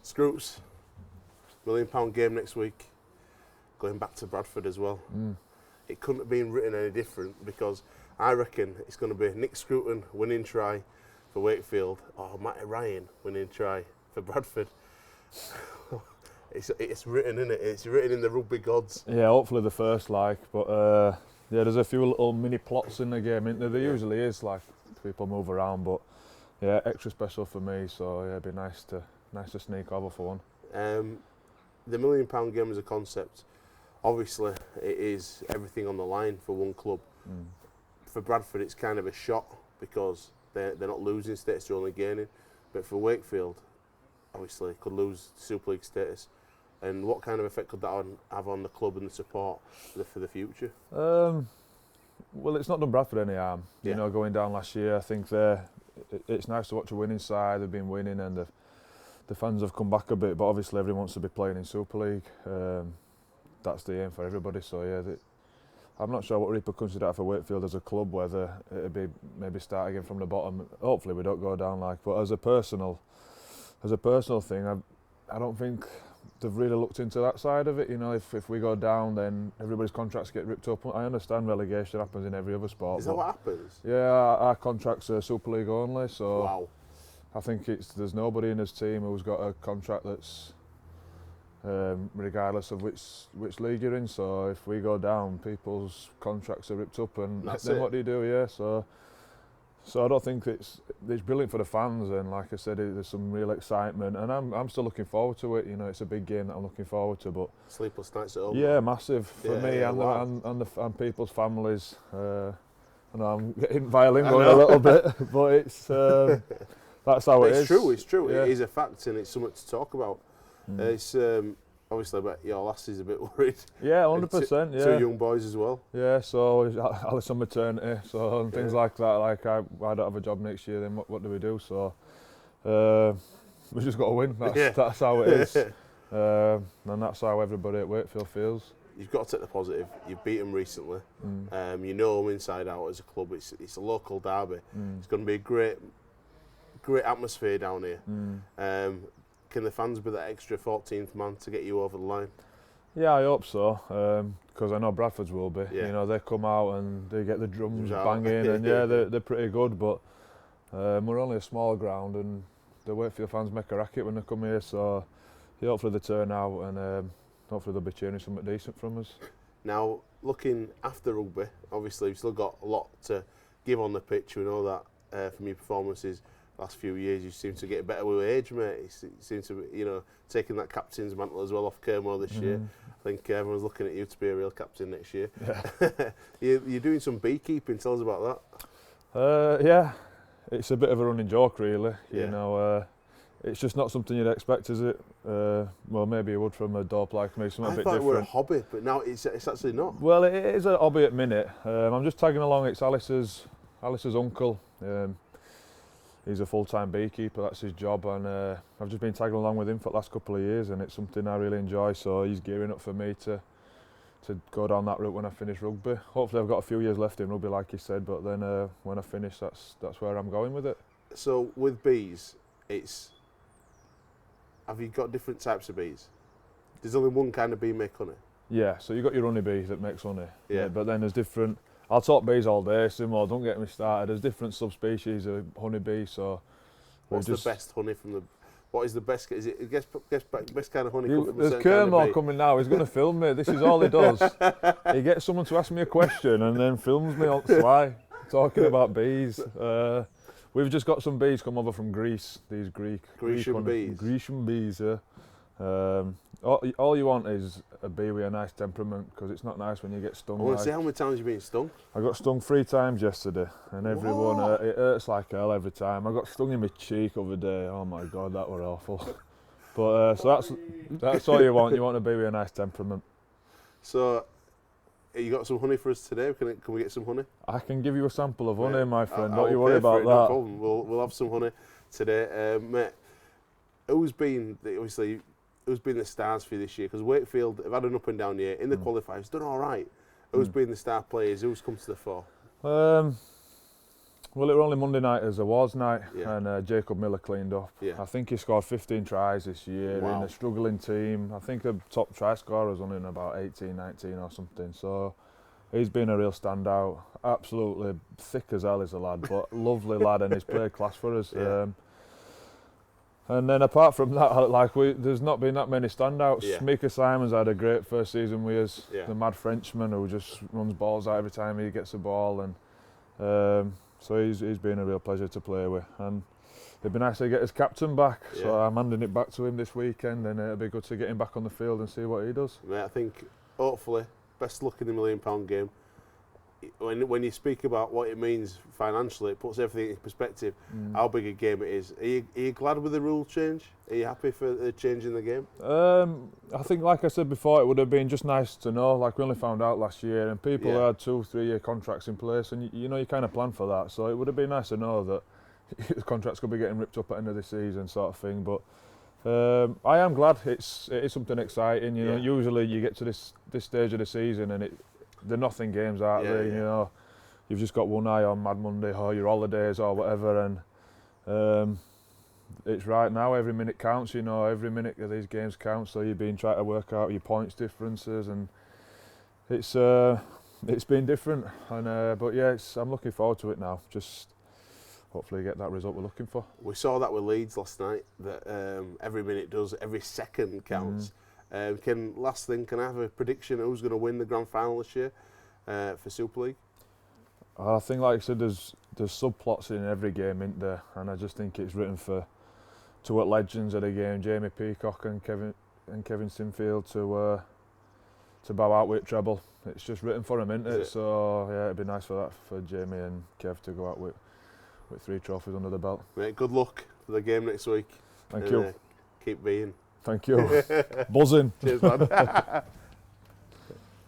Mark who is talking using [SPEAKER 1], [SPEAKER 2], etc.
[SPEAKER 1] Scruton, £1 million game next week, going back to Bradford as well. It couldn't have been written any different, because I reckon it's going to be Nick Scruton winning try for Wakefield, or Matty Ryan winning try for Bradford. It's written in it. It's written in the rugby gods.
[SPEAKER 2] Yeah, hopefully the first, but yeah, there's a few little mini plots in the game, isn't there? There usually is, people move around, but yeah, extra special for me. So yeah, it'd be nice to sneak over for one.
[SPEAKER 1] The £1 million game as a concept, obviously, it is everything on the line for one club. For Bradford, it's kind of a shot because they're not losing status; they're only gaining. But for Wakefield, obviously, could lose Super League status. And what kind of effect could that have on the club and the support for the future?
[SPEAKER 2] Well, it's not done Bradford any harm. You know, going down last year, I think it's nice to watch a winning side. They've been winning, and the fans have come back a bit. But obviously, everyone wants to be playing in Super League. That's the aim for everybody. So yeah, I'm not sure what repercussions that have for Wakefield as a club. Whether it'd be maybe start again from the bottom. Hopefully, we don't go down But as a personal thing, I don't think they've really looked into that side of it. You know, if we go down, then everybody's contracts get ripped up. I understand relegation happens in every other sport.
[SPEAKER 1] Is that what happens?
[SPEAKER 2] Yeah, our contracts are Super League only, so
[SPEAKER 1] wow.
[SPEAKER 2] I think there's nobody in his team who's got a contract that's regardless of which league you're in. So if we go down, people's contracts are ripped up, and then what do you do? Yeah, so I don't think it's brilliant for the fans, and like I said, there's some real excitement, and I'm still looking forward to it. You know, it's a big game that I'm looking forward to. But
[SPEAKER 1] sleepless nights at home.
[SPEAKER 2] Yeah, massive for me and
[SPEAKER 1] wow.
[SPEAKER 2] and people's families. I know I'm getting violent going a little bit, but it's that's how it is.
[SPEAKER 1] It's true. Yeah. It is a fact, and it's something to talk about. It's obviously, but your lass is a bit worried.
[SPEAKER 2] Yeah, 100%. Yeah,
[SPEAKER 1] 2 young boys as well.
[SPEAKER 2] Yeah, so Alice on maternity, so and things like that. Like I don't have a job next year. Then what do we do? So we just got to win. That's how it is, and that's how everybody at Wakefield feels.
[SPEAKER 1] You've got to take the positive. You've beat them recently. You know them inside out as a club. It's a local derby. It's going to be a great atmosphere down here. Can the fans be that extra 14th man to get you over the line?
[SPEAKER 2] Yeah, I hope so, because I know Bradford's will be.
[SPEAKER 1] Yeah.
[SPEAKER 2] You know, they come out and they get the drums banging, and yeah, they're pretty good. But we're only a small ground, and the Wakefield fans make a racket when they come here. So yeah, hopefully they turn out, and hopefully they'll be cheering something decent from us.
[SPEAKER 1] Now, looking after rugby, obviously you've still got a lot to give on the pitch. We know that from your performances last few years, you seem to get better with age, mate. You seem to be, taking that captain's mantle as well off Kermo this year. I think everyone's looking at you to be a real captain next year. Yeah. You're doing some beekeeping. Tell us about
[SPEAKER 2] that. Yeah, it's a bit of a running joke, really.
[SPEAKER 1] Yeah.
[SPEAKER 2] You know, it's just not something you'd expect, is it? Well, maybe you would from a dope like me, something a bit different. I thought it were a
[SPEAKER 1] hobby, but now it's actually not.
[SPEAKER 2] Well, it is a hobby at minute. I'm just tagging along. It's Alice's uncle. He's a full-time beekeeper, that's his job, and I've just been tagging along with him for the last couple of years, and it's something I really enjoy, so he's gearing up for me to go down that route when I finish rugby. Hopefully I've got a few years left in rugby, like you said, but then when I finish, that's where I'm going with it.
[SPEAKER 1] So with bees, have you got different types of bees? There's only one kind of bee make honey?
[SPEAKER 2] Yeah, so you've got your honey bee that makes honey,
[SPEAKER 1] yeah.
[SPEAKER 2] But then there's different... I'll talk bees all day, Simo, don't get me started. There's different subspecies of honeybee, so...
[SPEAKER 1] What's the best honey from the... What is the best... Is it best kind of honey?
[SPEAKER 2] There's Kermo coming now, he's going to film me. This is all he does. He gets someone to ask me a question and then films me on the fly, talking about bees. We've just got some bees come over from Greece, these Grecian bees. Grecian bees, yeah. All you want is a bee with a nice temperament, because it's not nice when you get stung.
[SPEAKER 1] I want to see how many times you've been stung.
[SPEAKER 2] I got stung 3 times yesterday, and everyone, it hurts like hell every time. I got stung in my cheek the other day. Oh my God, that were awful. But so that's all you want. You want a bee with a nice temperament.
[SPEAKER 1] So, you got some honey for us today? Can we get some honey?
[SPEAKER 2] I can give you a sample of honey, my friend. Don't you worry about that.
[SPEAKER 1] No problem. We'll have some honey today, mate. Who's been the stars for you this year? Because Wakefield have had an up and down year. In the qualifiers, done all right. Who's been the star players? Who's come to the fore?
[SPEAKER 2] Well, Well, it was only Monday night as awards night,
[SPEAKER 1] Yeah.
[SPEAKER 2] and Jacob Miller cleaned up.
[SPEAKER 1] Yeah.
[SPEAKER 2] I think he scored 15 tries this year
[SPEAKER 1] Wow.
[SPEAKER 2] in a struggling team. I think the top try scorer was only in about 18, 19 or something. So he's been a real standout. Absolutely thick as hell is a lad, but lovely lad, and he's played class for us.
[SPEAKER 1] Yeah.
[SPEAKER 2] And then apart from that, there's not been that many standouts.
[SPEAKER 1] Yeah.
[SPEAKER 2] Mika Simons had a great first season with us.
[SPEAKER 1] Yeah.
[SPEAKER 2] The mad Frenchman who just runs balls out every time he gets a ball, and so he's been a real pleasure to play with. And it'd be nice to get his captain back.
[SPEAKER 1] Yeah.
[SPEAKER 2] So I'm handing it back to him this weekend, and it'll be good to get him back on the field and see what he does.
[SPEAKER 1] Mate, I think hopefully best luck in the £1 million game. When you speak about what it means financially, it puts everything in perspective. How big a game it is. Are you glad with the rule change? Are you happy for the change in the game?
[SPEAKER 2] I think, like I said before, it would have been just nice to know. Like, we only found out last year, and people
[SPEAKER 1] Yeah.
[SPEAKER 2] had 2-3 year contracts in place, and you kind of plan for that. So it would have been nice to know that the contracts could be getting ripped up at the end of the season, sort of thing. But I am glad. It is something exciting. You know,
[SPEAKER 1] Yeah.
[SPEAKER 2] usually you get to this stage of the season, and they're nothing games, aren't
[SPEAKER 1] Yeah,
[SPEAKER 2] they?
[SPEAKER 1] yeah.
[SPEAKER 2] You know, you've just got one eye on Mad Monday or your holidays or whatever, and it's right now. Every minute counts. You know, every minute of these games counts. So you've been trying to work out your points differences, and it's been different. And but yeah, I'm looking forward to it now. Just hopefully get that result we're looking for.
[SPEAKER 1] We saw that with Leeds last night, that every minute does, every second counts. Last thing, can I have a prediction who's going to win the grand final this year for Super League?
[SPEAKER 2] I think, like I said, there's subplots in every game, isn't there? And I just think it's written for two legends of the game, Jamie Peacock and Kevin Sinfield, to bow out with treble. It's just written for them, isn't it? So yeah, it'd be nice for Jamie and Kev to go out with 3 trophies under the belt.
[SPEAKER 1] Mate, good luck for the game next week.
[SPEAKER 2] Thank you.
[SPEAKER 1] Keep being.
[SPEAKER 2] Thank you. Buzzing.
[SPEAKER 1] Cheers, man.